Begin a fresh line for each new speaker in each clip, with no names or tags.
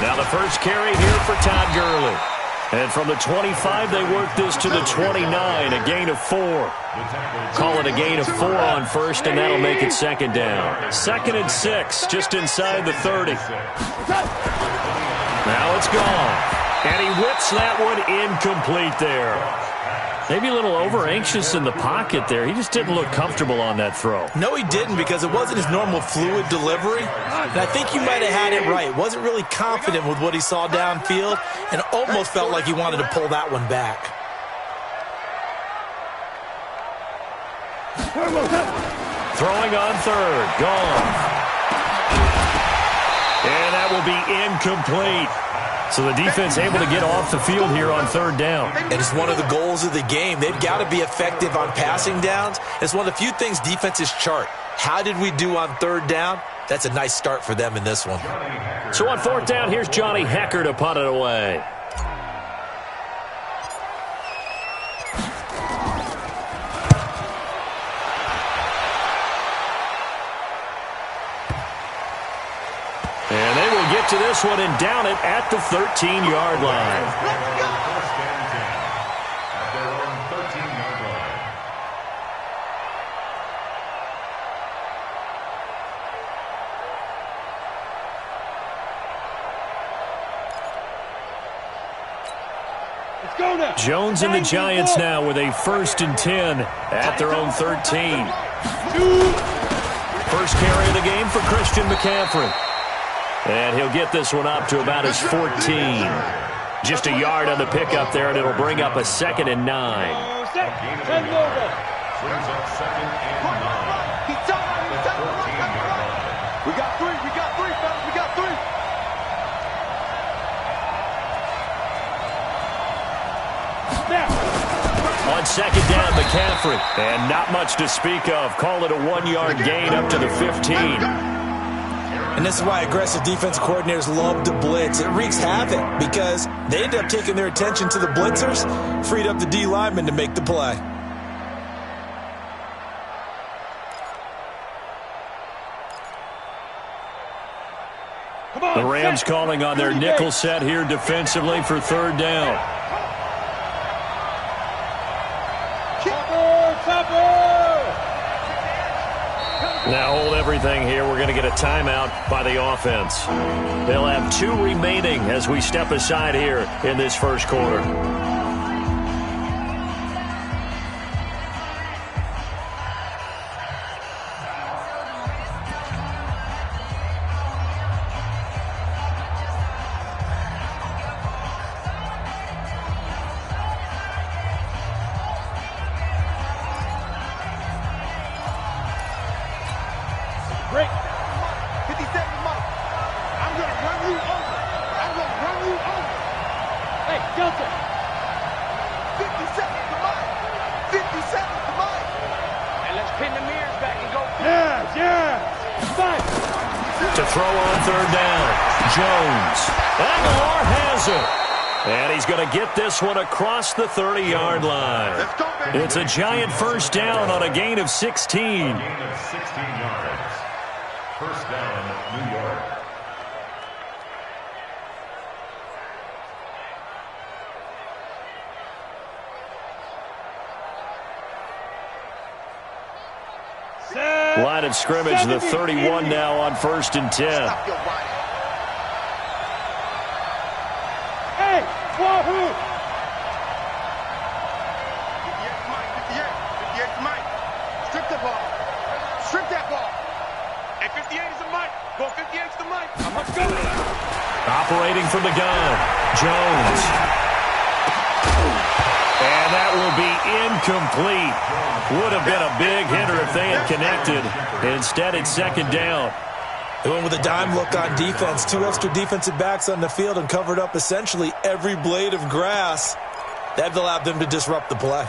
Now the first carry here for Todd Gurley. And from the 25, they work this to the 29, a gain of 4. Call it a gain of 4 on first, and that'll make it second down. 2nd and 6, just inside the 30. Now it's gone. And he whips that one incomplete there. Maybe a little over-anxious in the pocket there. He just didn't look comfortable on that throw.
No, he didn't, because it wasn't his normal fluid delivery. And I think you might have had it right. Wasn't really confident with what he saw downfield and almost felt like he wanted to pull that one back.
Throwing on third. Gone. And that will be incomplete. So the defense able to get off the field here on 3rd down.
And it's one of the goals of the game. They've got to be effective on passing downs. It's one of the few things defenses chart. How did we do on 3rd down? That's a nice start for them in this one.
So on 4th down, here's Johnny Hecker to punt it away. And they will get to this one and down it at the 13-yard line. Jones and the Giants now with a 1st and 10 at their own 13. First carry of the game for Christian McCaffrey. And he'll get this one up to about his 14. Just a yard on the pickup there, and it'll bring up a 2nd and 9.
We got three, fellas, we got 3.
On 2nd down, McCaffrey. And not much to speak of. Call it a 1-yard gain up to the 15.
And this is why aggressive defense coordinators love to blitz. It wreaks havoc because they end up taking their attention to the blitzers, freed up the D lineman to make the play.
The Rams calling on their nickel set here defensively for 3rd down. Now hold everything here. We're going to get a timeout by the offense. They'll have 2 remaining as we step aside here in this first quarter.
Break. 50 seconds, Mike. I'm going to run you over. Hey, Delta. 50 seconds to Mike. 50 seconds to Mike. And let's pin the mirrors back and go. Yeah. Mike.
To throw on 3rd down. Jones. Aguilar has it. And he's going to get this one across the 30-yard line. It's a giant first down on a gain of 16.
Gain of 16 yards. First down, New York.
Line of scrimmage, the 31 now on 1st and 10.
Hey, Wahoo! 58's Mike. Strip the ball. Strip that ball. And 58 is the Mike. Go 58's the Mike. Let's go.
Operating from the gun, Jones. And that will be incomplete. Would have been a big hitter if they had connected. Instead, it's 2nd down.
They went with a dime look on defense. 2 extra defensive backs on the field and covered up essentially every blade of grass. That allowed them to disrupt the play.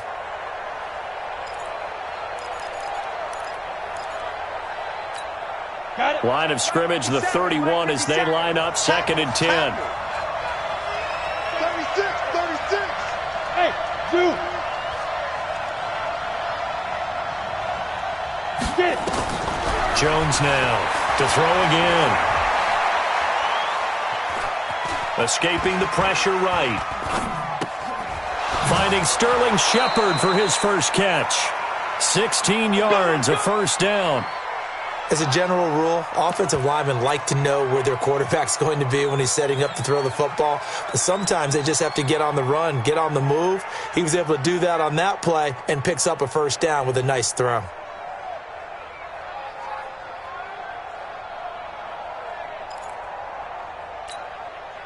Line of scrimmage, the 31 as they line up 2nd and 10.
36. Hey, dude.
Jones now to throw again. Escaping the pressure right. Finding Sterling Shepard for his first catch. 16 yards, a first down.
As a general rule, offensive linemen like to know where their quarterback's going to be when he's setting up to throw the football. But sometimes they just have to get on the run, get on the move. He was able to do that on that play and picks up a first down with a nice throw.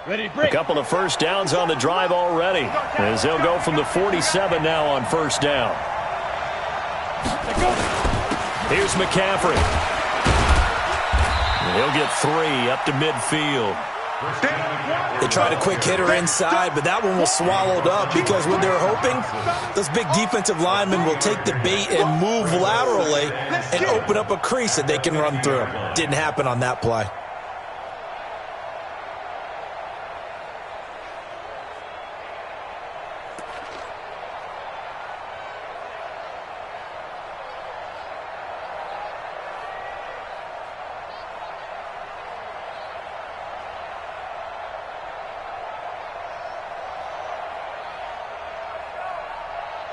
A couple of first downs on the drive already, as they'll go from the 47 now on first down. Here's McCaffrey. He'll get 3 up to midfield.
They tried a quick hitter inside, but that one was swallowed up because when they're hoping, those big defensive linemen will take the bait and move laterally and open up a crease that they can run through. Didn't happen on that play.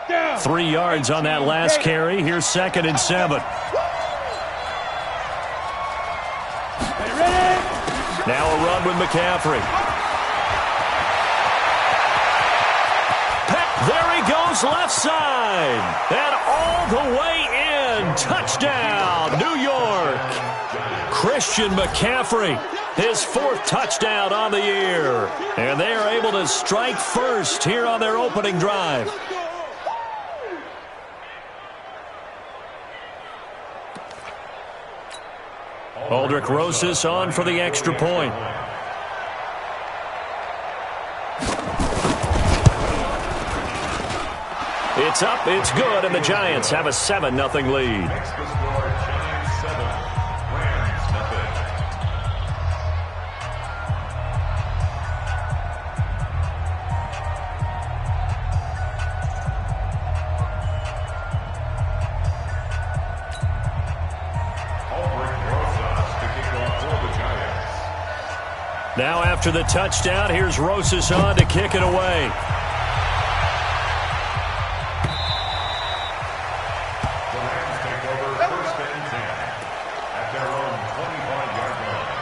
Down.
3 yards on that last carry. Here's 2nd and 7. Now a run with McCaffrey. There he goes, left side. And all the way in. Touchdown, New York. Christian McCaffrey, his 4th touchdown on the year. And they are able to strike first here on their opening drive. Aldrich Rosas on for the extra point. It's up, it's good, and the Giants have a 7-0 lead.
Next to score, Giants 7, Rams nothing.
Now after the touchdown, here's Rosas on to kick it away.
The Rams take over 1st and 10 at their own 25-yard line.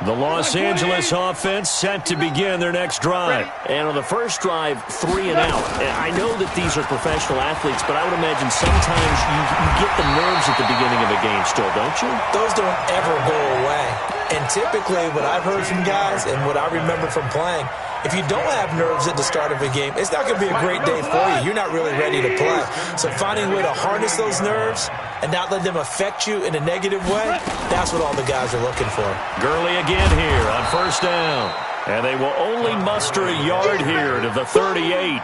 The Los Angeles offense set to begin their next drive.
And on the first drive, 3 and out. And I know that these are professional athletes, but I would imagine sometimes you get the nerves at the beginning of a game still, don't you?
Those don't ever go away. And typically what I've heard from guys and what I remember from playing, if you don't have nerves at the start of a game, it's not going to be a great day for you. You're not really ready to play. So finding a way to harness those nerves and not let them affect you in a negative way, that's what all the guys are looking for.
Gurley again here on first down. And they will only muster a yard here to the 38.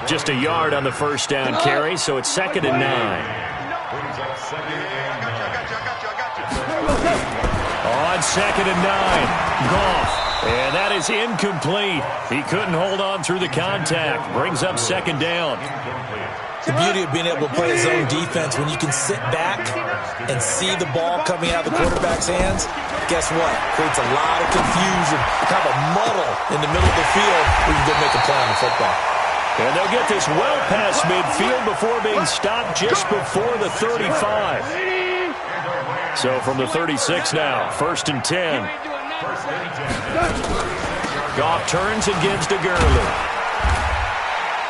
Just a yard on the first down carry, so it's 2nd and 9.
Brings up 2nd and 9.
On 2nd and 9, Goff. And that is incomplete. He couldn't hold on through the contact. Brings up 2nd down.
The beauty of being able to play his own defense, when you can sit back and see the ball coming out of the quarterback's hands, guess what? Creates a lot of confusion, kind of a muddle in the middle of the field where you can go make a play on the football.
And they'll get this well past midfield before being stopped just before the 35. So from the 36 now, 1st and 10. Goff turns and gives to Gurley.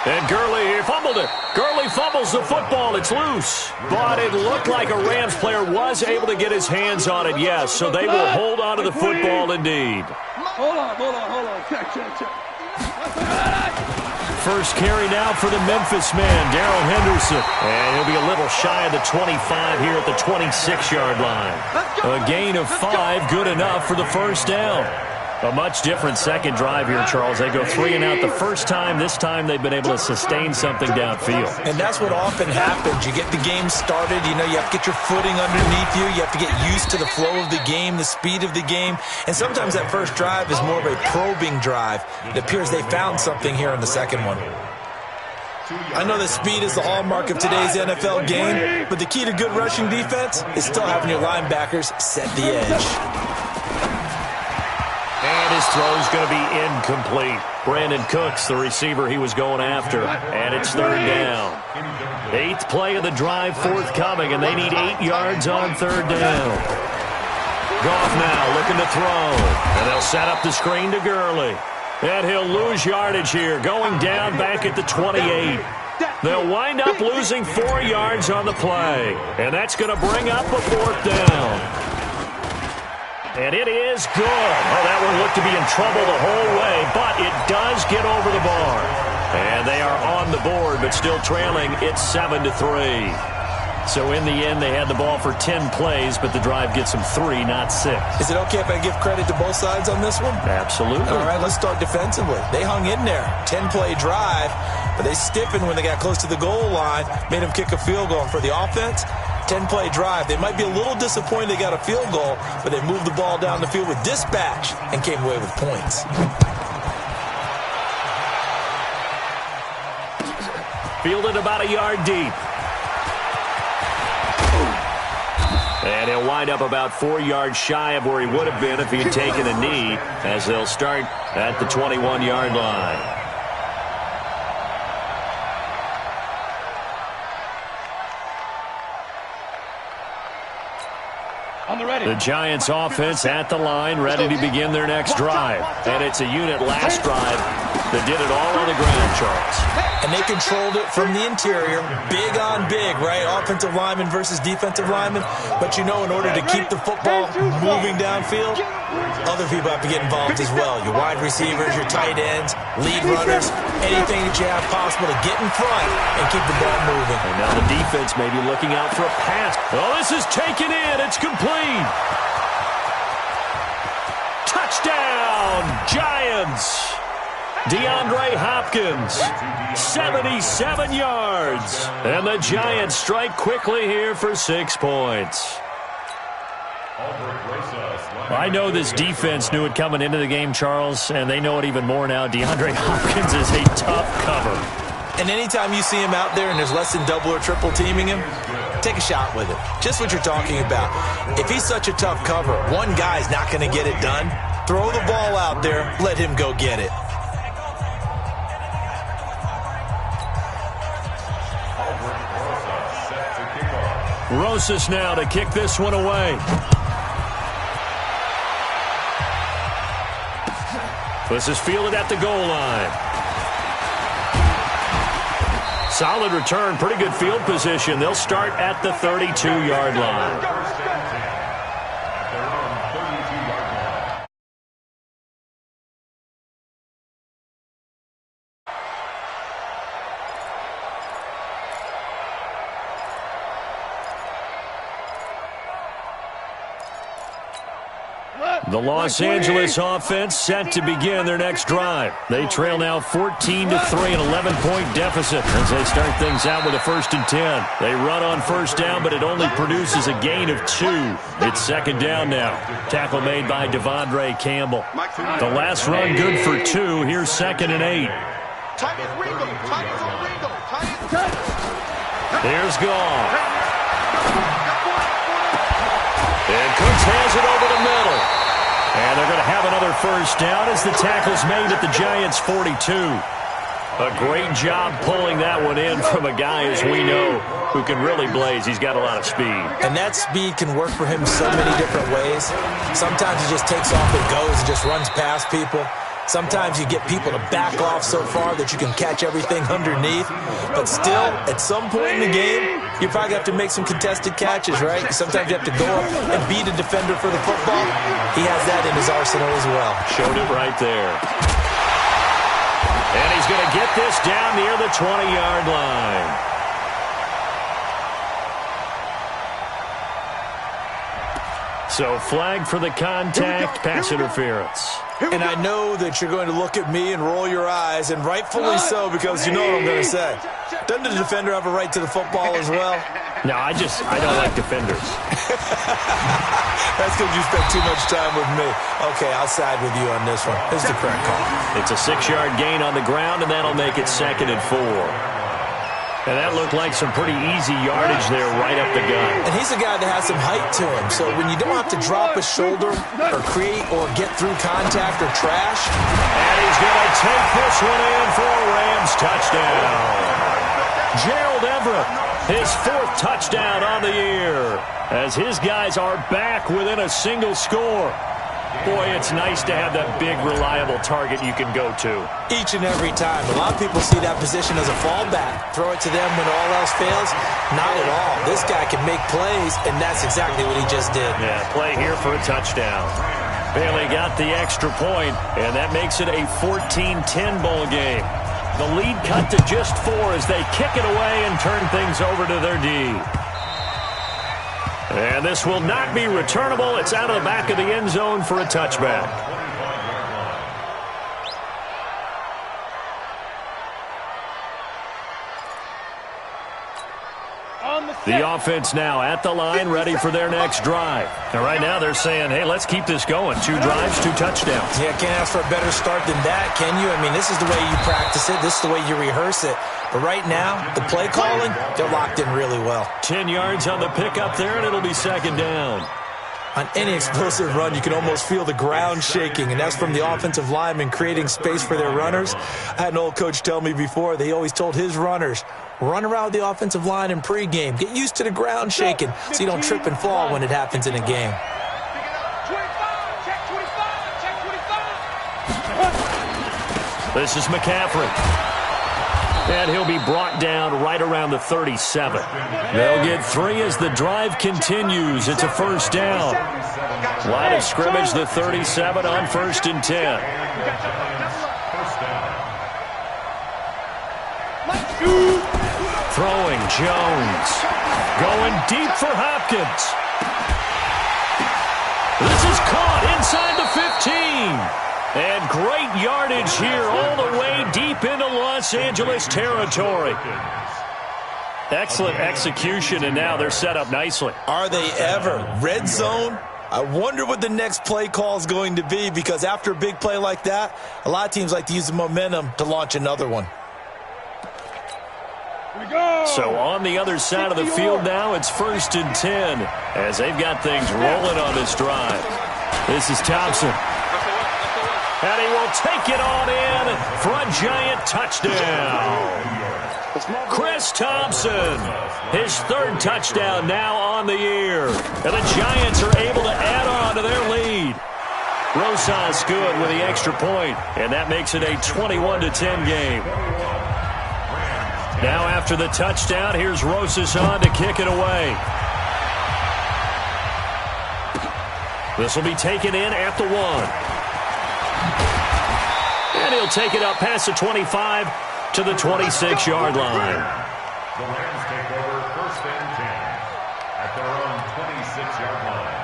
And Gurley, he fumbled it. Gurley fumbles the football. It's loose. But it looked like a Rams player was able to get his hands on it, yes. So they will hold on to the football indeed.
Hold on. Check.
First carry now for the Memphis man, Darrell Henderson. And he'll be a little shy of the 25 here at the 26-yard line. A gain of 5, good enough for the first down. A much different second drive here, Charles. They go 3 and out the first time. This time they've been able to sustain something downfield.
And that's what often happens. You get the game started. You know, you have to get your footing underneath you. You have to get used to the flow of the game, the speed of the game. And sometimes that first drive is more of a probing drive. It appears they found something here in the second one. I know that speed is the hallmark of today's NFL game, but the key to good rushing defense is still having your linebackers set the edge.
And his throw's going to be incomplete. Brandon Cooks, the receiver he was going after. And it's third down. 8th play of the drive forthcoming, and they need 8 yards on third down. Goff now looking to throw. And they'll set up the screen to Gurley. And he'll lose yardage here, going down back at the 28. They'll wind up losing 4 yards on the play. And that's going to bring up a 4th down. And it is good. Oh, that one looked to be in trouble the whole way, but it does get over the bar. And they are on the board, but still trailing. It's 7-3. So in the end, they had the ball for 10 plays, but the drive gets them 3, not 6.
Is it okay if I give credit to both sides on this one?
Absolutely. All
right, let's start defensively. They hung in there. 10-play drive, but they stiffened when they got close to the goal line, made them kick a field goal. For the offense, 10-play drive. They might be a little disappointed they got a field goal, but they moved the ball down the field with dispatch and came away with points.
Fielded about a yard deep. And he'll wind up about 4 yards shy of where he would have been if he had taken a knee, as they'll start at the 21-yard line. The Giants offense at the line, ready to begin their next drive. And it's a unit last drive that did it all on the ground, Charles.
And they controlled it from the interior, big on big, right? Offensive lineman versus defensive lineman. But you know, in order to keep the football moving downfield, other people have to get involved as well. Your wide receivers, your tight ends, lead runners, anything that you have possible to get in front and keep the ball moving.
And now the defense may be looking out for a pass. Oh, this is taken in. It's complete. Touchdown, Giants. DeAndre Hopkins, 77 yards. And the Giants strike quickly here for 6 points. I know this defense knew it coming into the game, Charles, and they know it even more now. DeAndre Hopkins is a tough cover.
And anytime you see him out there and there's less than double or triple teaming him, take a shot with it. Just what you're talking about. If he's such a tough cover, one guy's not going to get it done. Throw the ball out there. Let him go get it.
Rosas now to kick this one away. This is fielded at the goal line. Solid return, pretty good field position. They'll start at the 32-yard line. The Los Angeles offense set to begin their next drive. They trail now 14-3, an 11-point deficit as they start things out with a 1st and 10. They run on first down, but it only produces a gain of 2. It's 2nd down now. Tackle made by Devondre Campbell. The last run good for 2. Here's 2nd and 8. Here's Goff. And Cooks has it over the middle. And they're going to have another 1st down as the tackle's made at the Giants' 42. A great job pulling that one in from a guy, as we know, who can really blaze. He's got a lot of speed.
And that speed can work for him so many different ways. Sometimes he just takes off and goes and just runs past people. Sometimes you get people to back off so far that you can catch everything underneath. But still, at some point in the game, you probably have to make some contested catches, right? Sometimes you have to go up and beat a defender for the football. He has that in his arsenal as well.
Showed it right there. And he's going to get this down near the 20-yard line. So flag for the contact, pass interference.
And I know that you're going to look at me and roll your eyes, and rightfully so, because you know what I'm going to say. Doesn't the defender have a right to the football as well?
No, I don't like defenders.
That's because you spent too much time with me. Okay, I'll side with you on this one. This is the correct call.
It's a 6-yard gain on the ground, and that'll make it 2nd and 4. And that looked like some pretty easy yardage there right up the gut.
And he's a guy that has some height to him. So when you don't have to drop a shoulder or create or get through contact or trash.
And he's going to take this one in for a Rams touchdown. Gerald Everett, his 4th touchdown on the year, as his guys are back within a single score. Boy, it's nice to have that big, reliable target you can go to.
Each and every time. A lot of people see that position as a fallback. Throw it to them when all else fails. Not at all. This guy can make plays, and that's exactly what he just did.
Yeah, play here for a touchdown. Bailey got the extra point, and that makes it a 14-10 ball game. The lead cut to just 4 as they kick it away and turn things over to their D. And this will not be returnable. It's out of the back of the end zone for a touchback. The offense now at the line, ready for their next drive. And right now they're saying, hey, let's keep this going. 2 drives, 2 touchdowns.
Yeah, can't ask for a better start than that, can you? I mean, this is the way you practice it. This is the way you rehearse it. But right now, the play calling, they're locked in really well.
10 yards on the pickup there, and it'll be 2nd down.
On any explosive run, you can almost feel the ground shaking, and that's from the offensive linemen creating space for their runners. I had an old coach tell me before, they always told his runners, run around the offensive line in pregame. Get used to the ground shaking so you don't trip and fall when it happens in a game.
This is McCaffrey. And he'll be brought down right around the 37. They'll get 3 as the drive continues. It's a 1st down. Line of scrimmage, the 37 on 1st and 10. Throwing Jones. Going deep for Hopkins. This is caught inside the 15. And great yardage here all the way deep into Los Angeles territory. Excellent execution, and now they're set up nicely.
Are they ever? Red zone? I wonder what the next play call is going to be, because after a big play like that, a lot of teams like to use the momentum to launch another one.
So on the other side of the field now, it's 1st and 10 as they've got things rolling on this drive. This is Thompson. And he will take it on in for a giant touchdown. Chris Thompson, his 3rd touchdown now on the year. And the Giants are able to add on to their lead. Rosas good with the extra point, and that makes it a 21-10 game. Now after the touchdown, here's Rosas on to kick it away. This will be taken in at the 1. And he'll take it up past the 25 to the 26-yard line.
The Rams take over 1st and 10 at their own 26-yard line.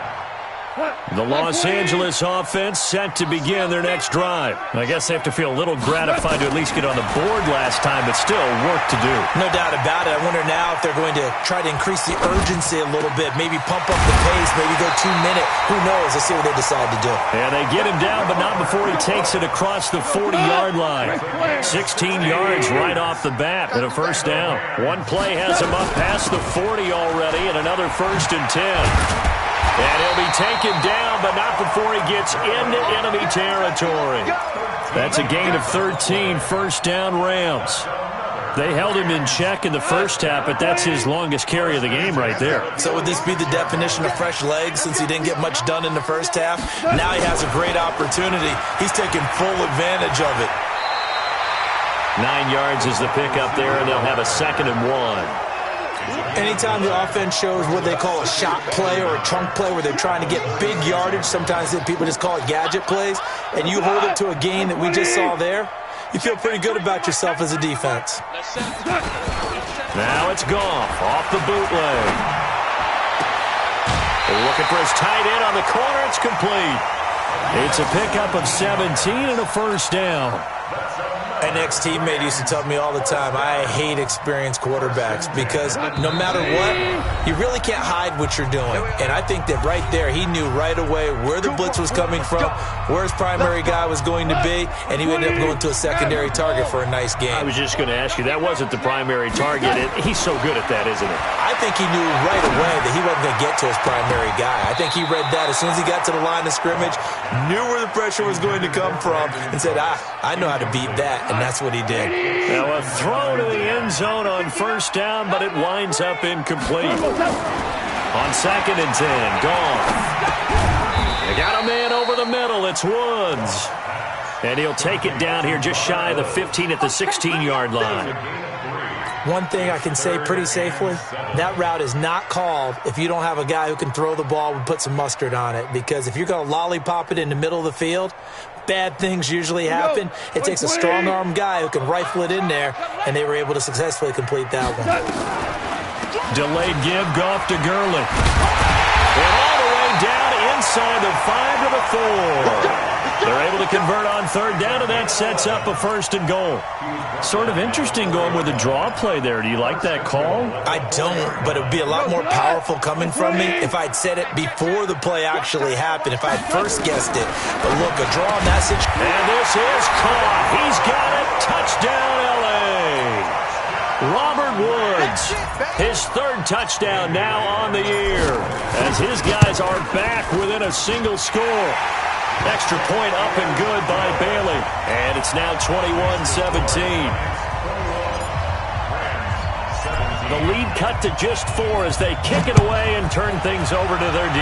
The Los Angeles offense set to begin their next drive. I guess they have to feel a little gratified to at least get on the board last time, but still work to do.
No doubt about it. I wonder now if they're going to try to increase the urgency a little bit, maybe pump up the pace, maybe go 2-minute. Who knows? Let's see what they decide to do.
And they get him down, but not before he takes it across the 40-yard line. 16 yards right off the bat and a 1st down. One play has him up past the 40 already, and another 1st and 10. And he'll be taken down, but not before he gets into enemy territory. That's a gain of 13, 1st down Rams. They held him in check in the first half, but that's his longest carry of the game right there.
So would this be the definition of fresh legs since he didn't get much done in the first half? Now he has a great opportunity. He's taking full advantage of it.
9 yards is the pickup there, and they'll have a 2nd and 1.
Anytime the offense shows what they call a shot play or a chunk play where they're trying to get big yardage, sometimes people just call it gadget plays, and you hold it to a gain that we just saw there, you feel pretty good about yourself as a defense.
Now it's Goff off the bootleg. Looking for his tight end on the corner. It's complete. It's a pickup of 17 and a 1st down.
An ex-teammate used to tell me all the time, I hate experienced quarterbacks because no matter what, you really can't hide what you're doing. And I think that right there, he knew right away where the blitz was coming from, where his primary guy was going to be, and he ended up going to a secondary target for a nice game.
I was just going to ask you, that wasn't the primary target. He's so good at that, isn't he?
I think he knew right away that he wasn't going to get to his primary guy. I think he read that as soon as he got to the line of scrimmage, knew where the pressure was going to come from, and said, I know how to beat that, and that's what he did.
Now a throw to the end zone on first down, but it winds up incomplete. On 2nd and 10, Goff. They got a man over the middle. It's Woods. And he'll take it down here just shy of the 15 at the 16-yard line.
One thing I can say pretty safely, that route is not called if you don't have a guy who can throw the ball and put some mustard on it. Because if you're going to lollipop it in the middle of the field, bad things usually happen. It takes a strong-arm guy who can rifle it in there, and they were able to successfully complete that one.
Delayed give, Goff to Gurley. And all the way down inside the 5 to the 4. They're able to convert on 3rd down, and that sets up a 1st and goal. Sort of interesting going with a draw play there. Do you like that call?
I don't, but it would be a lot more powerful coming from me if I'd said it before the play actually happened, if I'd first guessed it. But look, a draw message.
And this is caught. He's got it. Touchdown, L.A. Robert Woods, his 3rd touchdown now on the year, as his guys are back within a single score. Extra point up and good by Bailey. And it's now 21-17. The lead cut to just 4 as they kick it away and turn things over to their D.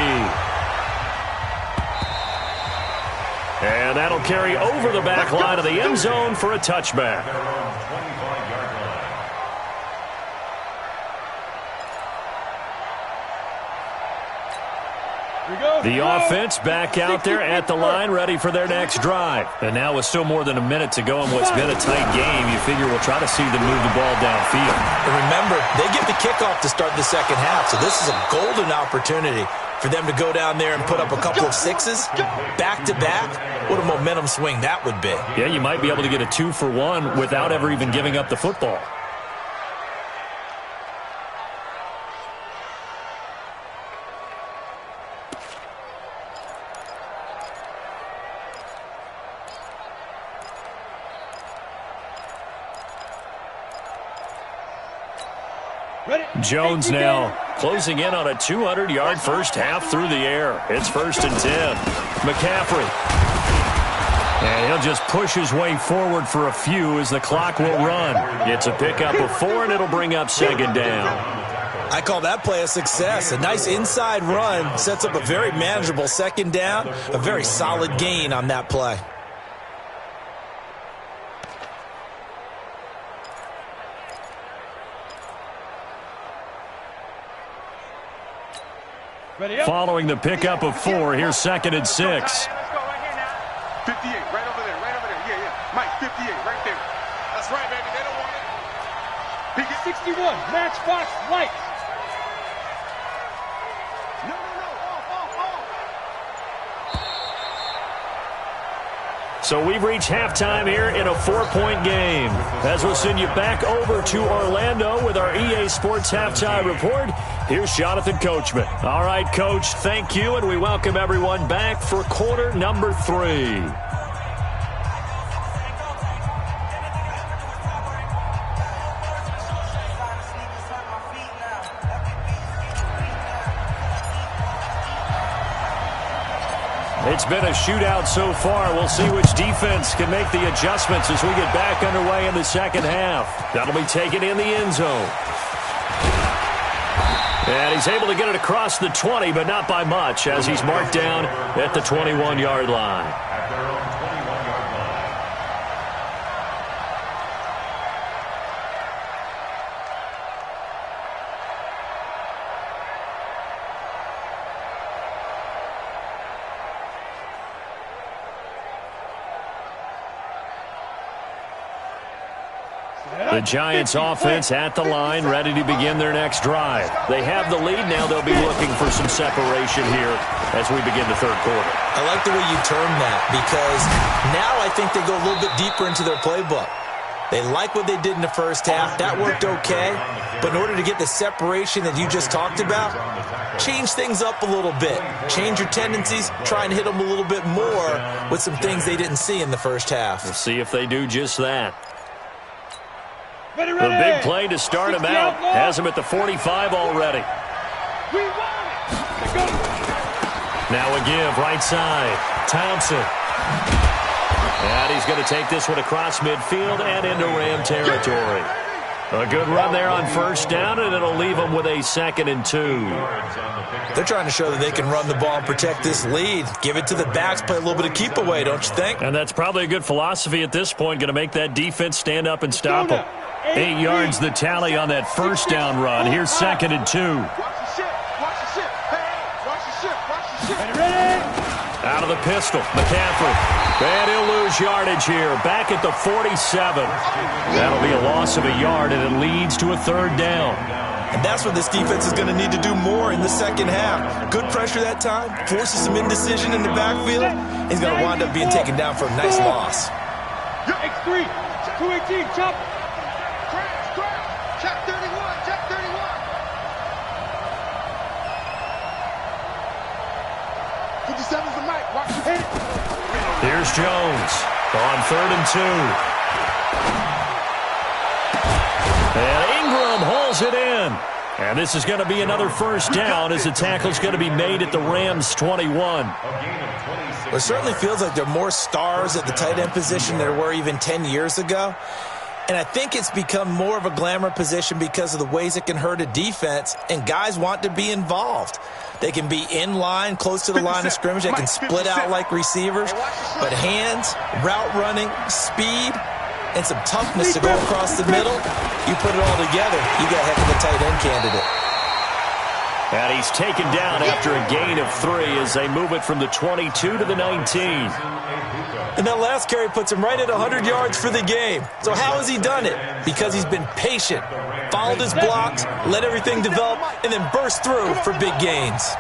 And that'll carry over the back line of the end zone for a touchback. The offense back out there at the line, ready for their next drive. And now with still more than a minute to go in what's been a tight game, you figure we'll try to see them move the ball downfield.
And remember, they get the kickoff to start the second half, so this is a golden opportunity for them to go down there and put up a couple of sixes back-to-back. What a momentum swing that would be.
Yeah, you might be able to get a 2-for-1 without ever even giving up the football. Jones now closing in on a 200-yard first half through the air. It's 1st and 10. McCaffrey. And he'll just push his way forward for a few as the clock will run. It's a pickup of 4, and it'll bring up 2nd down.
I call that play a success. A nice inside run sets up a very manageable 2nd down. A very solid gain on that play.
Following the pickup of 4, here's 2nd and 6.
58, right over there, yeah. Mike, 58, right there. That's right, baby, they don't want it. Pick it. 61, Matchbox Light. No, off.
So we've reached halftime here in a 4-point game. As we'll send you back over to Orlando with our EA Sports Halftime Report, here's Jonathan Coachman. All right, Coach, thank you, and we welcome everyone back for quarter number 3. It's been a shootout so far. We'll see which defense can make the adjustments as we get back underway in the second half. That'll be taken in the end zone. And he's able to get it across the 20, but not by much, as he's marked down at the 21-yard line. The Giants offense at the line, ready to begin their next drive. They have the lead. Now they'll be looking for some separation here as we begin the third quarter.
I like the way you term that, because now I think they go a little bit deeper into their playbook. They like what they did in the first half. That worked okay. But in order to get the separation that you just talked about, change things up a little bit. Change your tendencies. Try and hit them a little bit more with some things they didn't see in the first half.
We'll see if they do just that.
The big play to start him out has him at the 45 already. Now a give, right side. Thompson. And he's going to take this one across midfield and into Ram territory. A good run there on first down, and it'll leave them with a 2nd and 2.
They're trying to show that they can run the ball and protect this lead. Give it to the backs, play a little bit of keep away, don't you think?
And that's probably a good philosophy at this point, going to make that defense stand up and stop them. 8 yards the tally on that first down run. Here's 2nd and 2. Out of the pistol, McCaffrey. And he'll lose yardage here. Back at the 47. That'll be a loss of a yard, and it leads to a 3rd down.
And that's what this defense is going to need to do more in the second half. Good pressure that time. Forces some indecision in the backfield. He's going to wind up being taken down for a nice loss.
X3, 218, chop. Check 31, check 31.
Here's Jones on 3rd and 2. And Ingram hauls it in. And this is going to be another first down as the tackle's going to be made at the Rams' 21.
Well, it certainly feels like there are more stars at the tight end position than there were even 10 years ago. And I think it's become more of a glamour position because of the ways it can hurt a defense, and guys want to be involved. They can be in line, close to the line of scrimmage. They can split out like receivers. But hands, route running, speed, and some toughness to go across the middle, you put it all together, you got a heck of a tight end candidate.
And he's taken down after a gain of 3 as they move it from the 22 to the 19.
And that last carry puts him right at 100 yards for the game. So how has he done it? Because he's been patient, followed his blocks, let everything develop, and then burst through for big gains.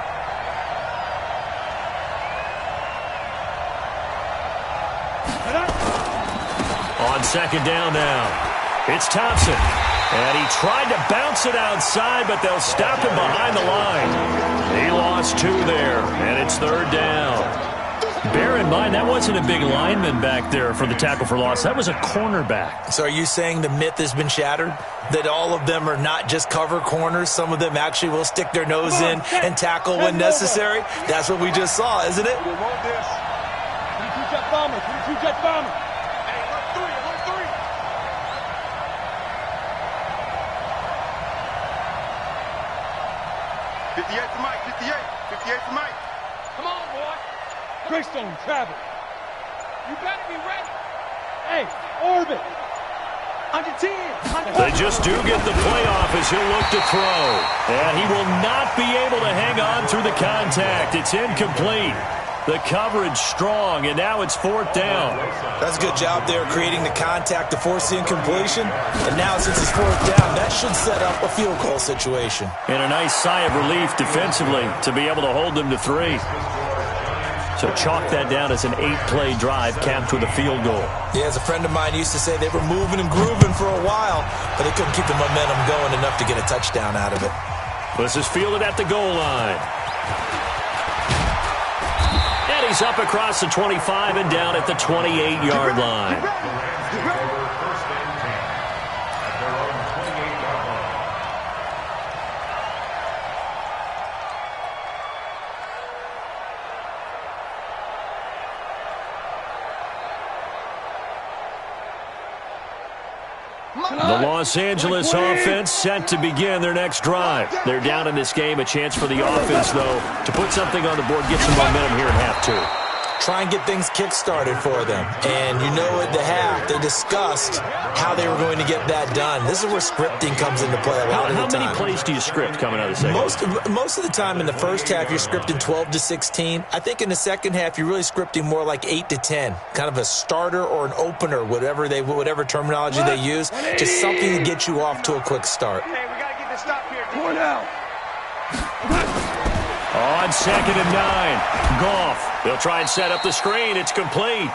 On 2nd down now, it's Thompson. And he tried to bounce it outside, but they'll stop him behind the line. He lost 2 there, and it's 3rd down. Bear in mind, that wasn't a big lineman back there for the tackle for loss. That was a cornerback.
So are you saying the myth has been shattered? That all of them are not just cover corners? Some of them actually will stick their nose in and tackle when necessary? That's what we just saw, isn't it?
We want this. 22 jet bomber, 22 jet bomber. Hey, look 3. 58 to Mike, 58 to Mike. Come on, boy. Greystone, travel. You better be ready. Hey, orbit. Under 10.
They just do get the playoff as he'll look to throw. And he will not be able to hang on through the contact. It's incomplete. The coverage strong, and now it's 4th down.
That's a good job there creating the contact to force the incompletion. And now since it's 4th down, that should set up a field goal situation.
And a nice sigh of relief defensively to be able to hold them to 3. So chalk that down as an 8-play drive capped with a field goal.
Yeah, as a friend of mine used to say, they were moving and grooving for a while, but they couldn't keep the momentum going enough to get a touchdown out of it.
This is fielded at the goal line. And he's up across the 25 and down at the 28-yard line. The Los Angeles offense set to begin their next drive. They're down in this game. A chance for the offense, though, to put something on the board, get some momentum here at half 2.
Try and get things kick-started for them. And you know at the half, they discussed how they were going to get that done. This is where scripting comes into play a lot of the time.
How many plays do you script coming out of the second?
Most of the time in the first half, you're scripting 12 to 16. I think in the second half, you're really scripting more like 8 to 10. Kind of a starter or an opener, whatever terminology they use. Just something to get you off to a quick start.
Hey, we got to get this stop here. Point out.
On 2nd and 9, Goff. They'll try and set up the screen. It's complete.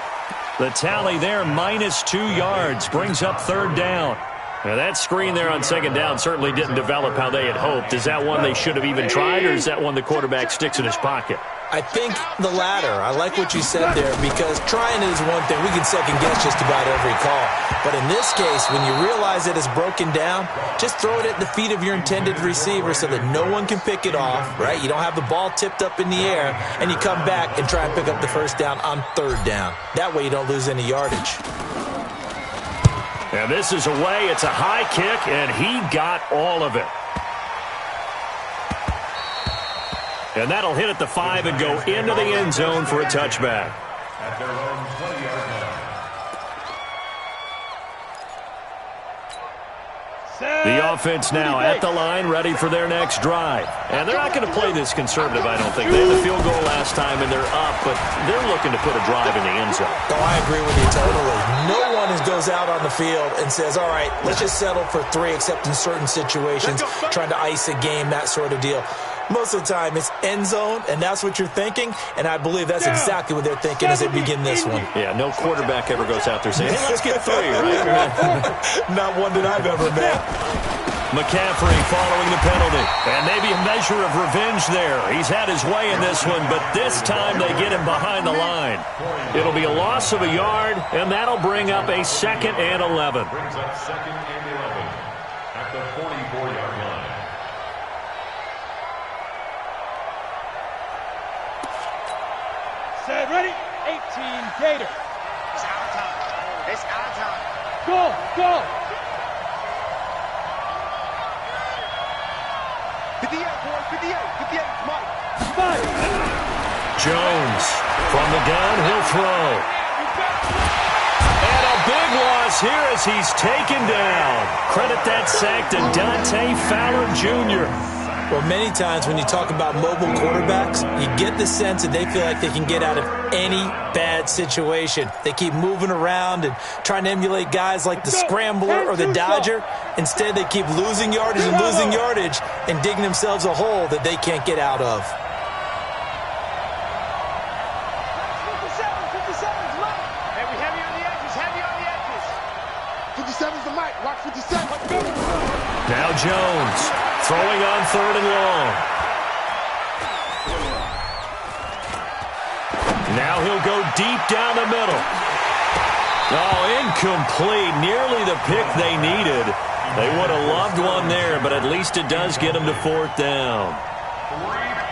The tally there, -2 yards, brings up 3rd down. Now, that screen there on 2nd down certainly didn't develop how they had hoped. Is that one they should have even tried, or is that one the quarterback sticks in his pocket?
I think the latter. I like what you said there, because trying is one thing. We can second-guess just about every call. But in this case, when you realize it is broken down, just throw it at the feet of your intended receiver so that no one can pick it off, right? You don't have the ball tipped up in the air, and you come back and try and pick up the 1st down on 3rd down. That way you don't lose any yardage.
And this is away. It's a high kick, and he got all of it. And that'll hit at the 5 and go into the end zone for a touchback.
At their own 20-yard line.
The offense now at the line, ready for their next drive. And they're not going to play this conservative, I don't think. They had the field goal last time, and they're up, but they're looking to put a drive in the end zone.
Oh, I agree with you totally. No one goes out on the field and says, all right, let's just settle for 3, except in certain situations, trying to ice a game, that sort of deal. Most of the time, it's end zone, and that's what you're thinking, and I believe that's exactly what they're thinking as they begin this one.
Yeah, no quarterback ever goes out there saying, hey, let's get 3, right?
Not one that I've ever met.
McCaffrey following the penalty, and maybe a measure of revenge there. He's had his way in this one, but this time they get him behind the line. It'll be a loss of a yard, and that'll bring up a 2nd and 11.
Brings up 2nd and 11 at the 44-yard line.
Set, ready? 18, Gator.
It's our time. It's our time.
Go, go.
58, boys, 58, 58, Mike.
5.
Jones from the gun, he'll throw. And a big loss here as he's taken down. Credit that sack to Dante Fowler Jr.
Well, many times when you talk about mobile quarterbacks, you get the sense that they feel like they can get out of any bad situation. They keep moving around and trying to emulate guys like the Scrambler or the Dodger. Instead, they keep losing yardage and digging themselves a hole that they can't get out of.
57's Mike.
Hey, we heavy on the edges, heavy on the edges.
57's the Mike. Watch 57. Let's go.
Now Jones throwing on 3rd and long. Now he'll go deep down the middle. Oh, incomplete. Nearly the pick they needed. They would have loved one there, but at least it does get them to 4th down.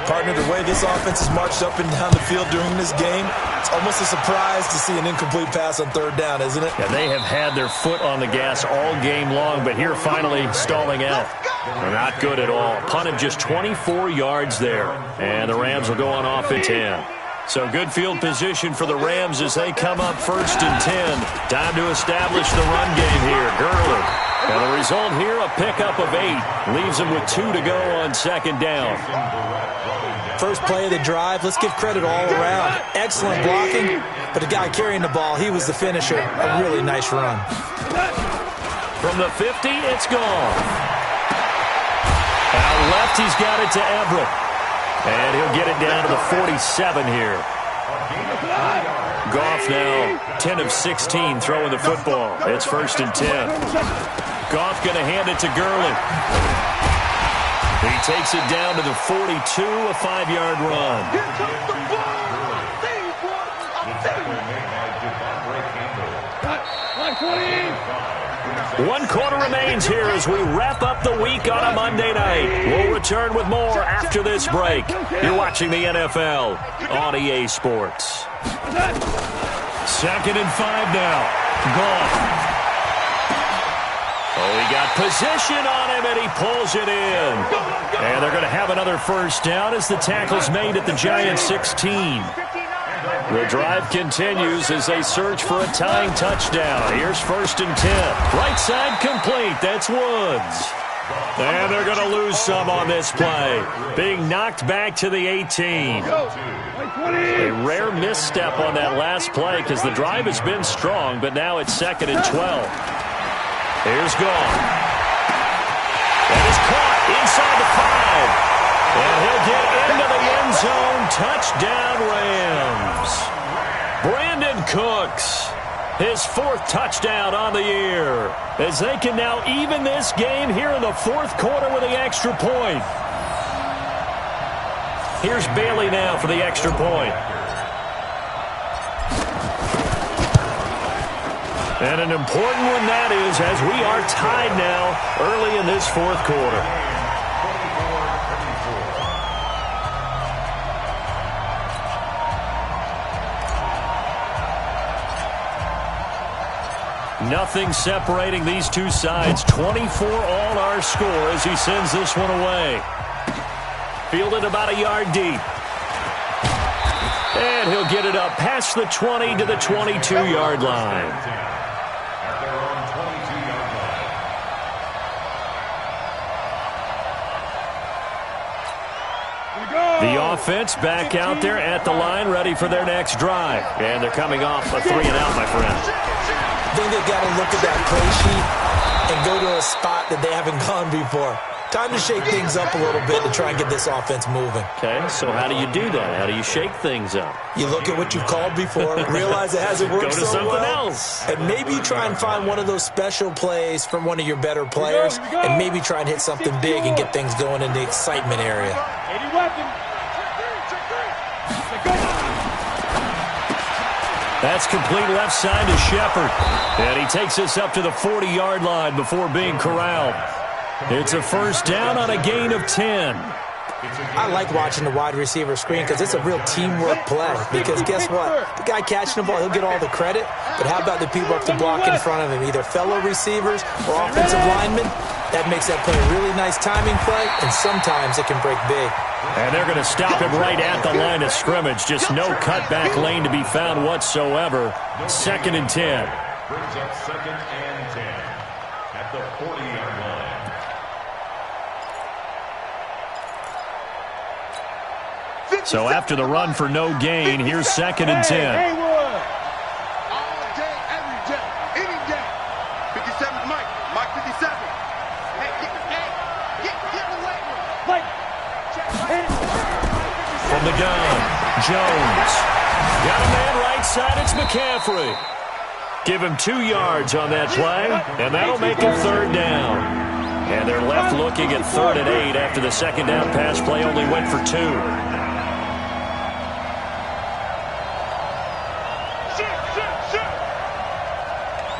Partner, the way this offense has marched up and down the field during this game, it's almost a surprise to see an incomplete pass on 3rd down, isn't it?
Yeah, they have had their foot on the gas all game long, but here finally stalling out. They're not good at all. Punted just 24 yards there, and the Rams will go on off at 10. So good field position for the Rams as they come up 1st and 10. Time to establish the run game here. Gurley. And the result here, a pickup of 8. Leaves them with 2 to go on 2nd down.
First play of the drive, let's give credit all around. Excellent blocking, but the guy carrying the ball, he was the finisher. A really nice run.
From the 50, it's gone. Out left, he's got it to Everett. And he'll get it down to the 47 here. Goff now 10 of 16 throwing the football. It's 1st and 10. Goff going to hand it to Gurley. He takes it down to the 42, a 5-yard run.
Here comes the ball. I'm saying, boy. I'm saying.
1 quarter remains here as we wrap up the week on a Monday night. We'll return with more after this break. You're watching the NFL on EA Sports. 2nd and 5 now. Goff. Oh, he got position on him, and he pulls it in. And they're going to have another 1st down as the tackle's made at the Giants' 16. The drive continues as they search for a tying touchdown. Here's 1st and 10. Right side complete. That's Woods. And they're going to lose some on this play. Being knocked back to the 18. A rare misstep on that last play because the drive has been strong, but now it's 2nd and 12. Here's Goff. That is caught inside the 5. And he'll get into the end zone. Touchdown, Rams. Brandon Cooks His 4th touchdown on the year, as they can now even this game here in the 4th quarter with the extra point. Here's Bailey now for the extra point. And an important one that is, as we are tied now early in this 4th quarter. Nothing separating these two sides. 24 all our score as he sends this one away. Fielded about a yard deep. And he'll get it up past the 20 to the 22-yard line.
At their own 22-yard line.
The offense back out there at the line, ready for their next drive. And they're coming off a 3-and-out, my friend.
I think they've got to look at that play sheet and go to a spot that they haven't gone before. Time to shake things up a little bit to try and get this offense moving.
Okay, so how do you do that? How do you shake things up?
You look at what you've called before, realize it hasn't worked
Go to
so
something
well,
else.
and maybe you try and find one of those special plays from one of your better players, and maybe try and hit something big and get things going in the excitement area.
That's complete left side to Shepard. And he takes us up to the 40-yard line before being corralled. It's a first down on a gain of 10.
I like watching the wide receiver screen because it's a real teamwork play. Because guess what? The guy catching the ball, he'll get all the credit. But how about the people up the block in front of him, either fellow receivers or offensive linemen? That makes that play a really nice timing play, and sometimes it can break big.
And they're going to stop him right at the line of scrimmage. Just no cutback lane to be found whatsoever. 2nd and 10.
Brings up 2nd and 10 at the 40-yard line.
So after the run for no gain, here's 2nd and 10.
All day, every day, any day. 57 to Mike. Mike 57. Hey, get away with it.
From the gun, Jones. Got a man right side, it's McCaffrey. Give him 2 yards on that play, and that'll make it 3rd down. And they're left looking at 3rd and 8 after the 2nd down pass play only went for 2.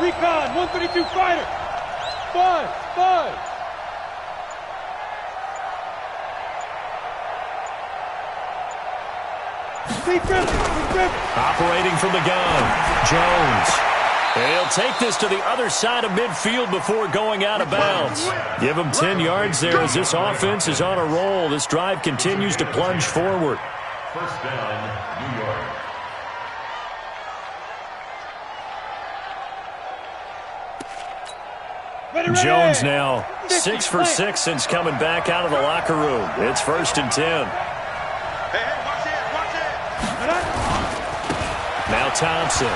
Recon, 132 fighter. 5.
Operating from the gun, Jones. And he'll take this to the other side of midfield before going out of bounds. Give him 10 yards there as this offense is on a roll. This drive continues to plunge forward.
First down, New York.
Jones now 6 for 6 since coming back out of the locker room. It's 1st and 10.
Hey, watch it.
Now Thompson.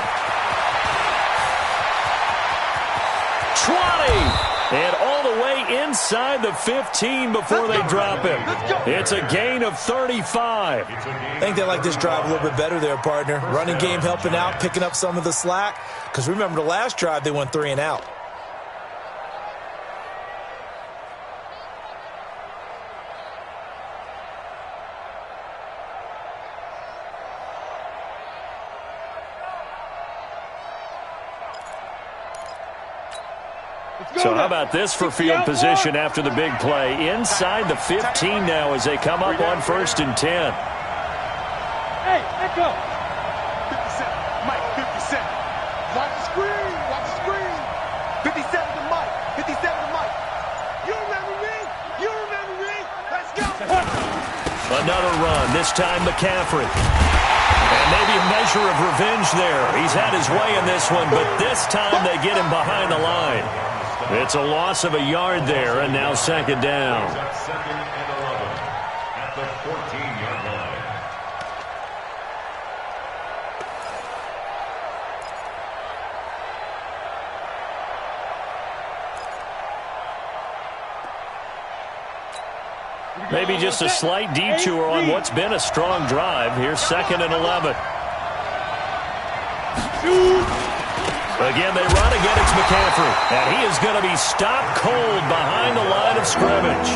20. And all the way inside the 15 before they drop him. It's a gain of 35.
I think they like this drive a little bit better there, partner. Running game helping out, picking up some of the slack. Because remember the last drive, they went 3-and-out.
So how about this for field position after the big play? Inside the 15 now as they come up on 1st and 10.
Hey, let go.
57, Mike, 57. Watch the screen. 57 to Mike, 57 to Mike. You remember me? Let's go.
Another run, this time McCaffrey. And maybe a measure of revenge there. He's had his way in this one, but this time they get him behind the line. It's a loss of a yard there, and now 2nd down.
2nd and 11 at the 14-yard line.
Maybe just a slight detour on what's been a strong drive. Here's 2nd and 11. Again, they run. Again, it's McCaffrey. And he is going to be stopped cold behind the line of scrimmage.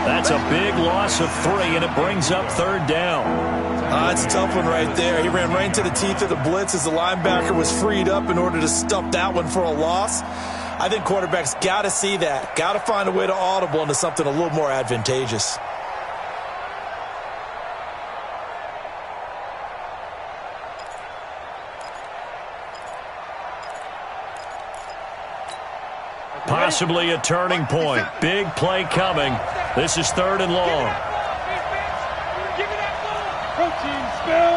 That's a big loss of 3, and it brings up 3rd down.
It's a tough one right there. He ran right into the teeth of the blitz as the linebacker was freed up in order to stuff that one for a loss. I think quarterbacks got to see that. Got to find a way to audible into something a little more advantageous.
Possibly a turning point. Big play coming. This is 3rd and long.
Protein spill.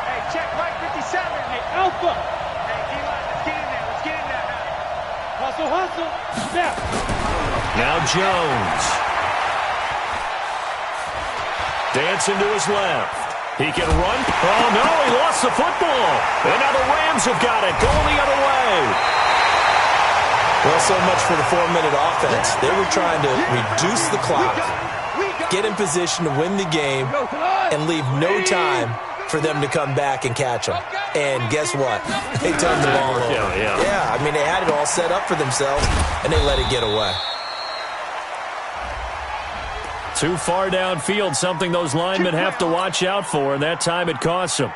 Hey, check Mike 57.
Hey, Alpha.
Hey, D-line, let's get in there. Let's get in there now.
Hustle, hustle. Snap.
Now Jones. Dancing to his left. He can run. Oh, no, he lost the football. And now the Rams have got it. Going the other way.
Well, so much for the 4-minute offense. They were trying to reduce the clock, get in position to win the game, and leave no time for them to come back and catch them. And guess what? They turned the ball over. Yeah, I mean, they had it all set up for themselves, and they let it get away.
Too far downfield, something those linemen have to watch out for, and that time it costs them.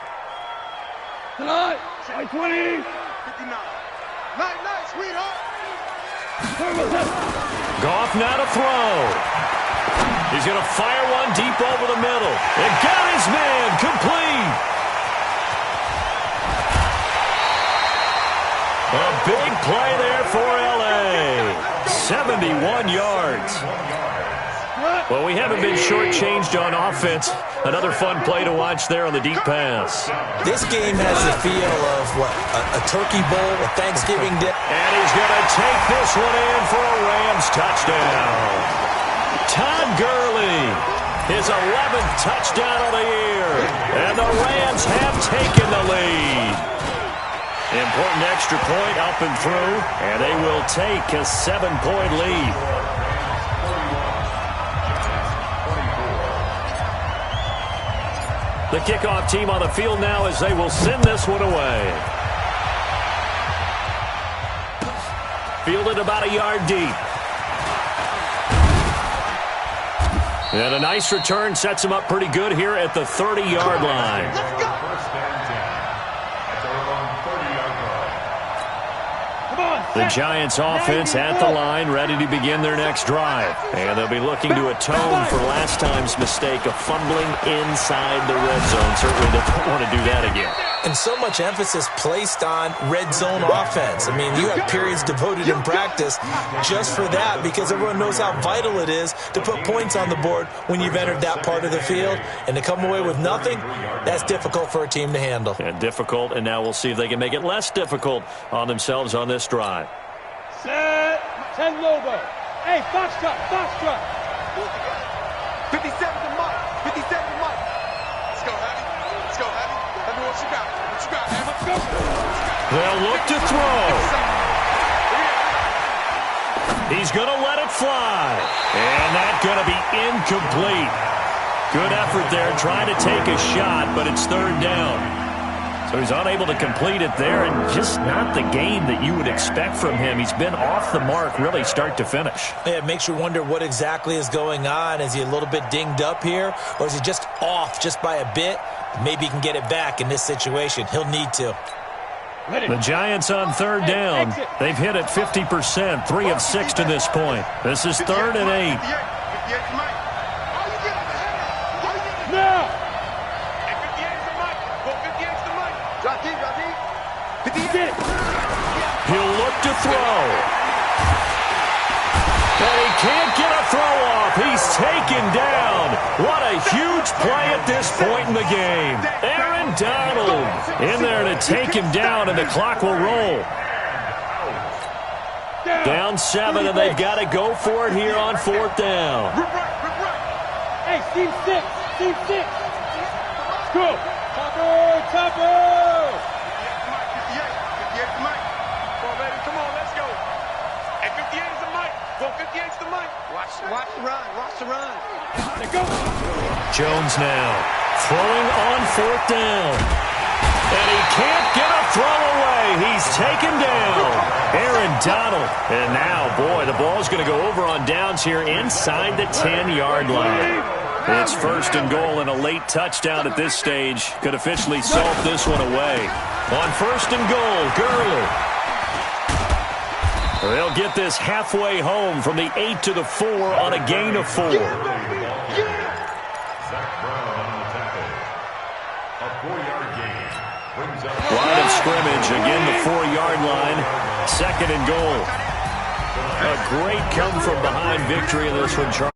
Tonight, 20.
59. Night, sweetheart.
Goff now to throw. He's going to fire one deep over the middle. And got his man complete. A big play there for L.A. 71 yards. Well, we haven't been shortchanged on offense. Another fun play to watch there on the deep pass.
This game has the feel of, a turkey bowl, a Thanksgiving dinner.
And he's going to take this one in for a Rams touchdown. Todd Gurley, his 11th touchdown of the year. And the Rams have taken the lead. Important extra point up and through, and they will take a 7-point lead. The kickoff team on the field now as they will send this one away. Fielded about a yard deep. And a nice return sets him up pretty good here at the 30-yard line.
Let's go.
The Giants offense at the line, ready to begin their next drive. And they'll be looking to atone for last time's mistake of fumbling inside the red zone. Certainly they don't want to do that again.
And so much emphasis placed on red zone offense. I mean, you have periods devoted in practice just for that because everyone knows how vital it is to put points on the board when you've entered that part of the field. And to come away with nothing, that's difficult for a team to handle.
And difficult, and now we'll see if they can make it less difficult on themselves on this drive.
Set. 10 Lobo. Hey, Foxtrot.
57 to Mike. 57 to Mike. Let's go, Heavy. Let me know what you got. Man? Let's go.
They'll look to throw. He's going to let it fly. And that's going to be incomplete. Good effort there trying to take a shot, but it's 3rd down. So he's unable to complete it there, and just not the game that you would expect from him. He's been off the mark really start to finish.
Yeah, it makes you wonder what exactly is going on. Is he a little bit dinged up here, or is he just off just by a bit? Maybe he can get it back in this situation. He'll need to.
The Giants on 3rd down. They've hit it 50%, 3 of 6 to this point. This is 3rd and 8.
58 to Mike.
Now.
He'll look to throw. And he can't get a throw off. He's taken down. What a huge play at this point in the game. Aaron Donald in there to take him down, and the clock will roll. Down 7, and they've got to go for it here on 4th down.
Hey, Team 6. Go. Topper.
58 to Mike. Come on, baby. Come on, let's go. Hey, 58 is the Mike. Go, 58 is the Mike. Watch the run.
Let's go.
Jones now throwing on 4th down. And he can't get a throw away. He's taken down. Aaron Donald. And now, boy, the ball's going to go over on downs here inside the 10-yard line. It's first and goal, and a late touchdown at this stage could officially salt this one away. On first and goal, Gurley. They'll get this halfway home from the 8 to the 4 on a gain of 4.
Zach Brown on the tackle. A 4-yard gain. Brings up
Line of scrimmage, again the 4-yard line. Second and goal. A great come-from-behind victory in this one, Charles.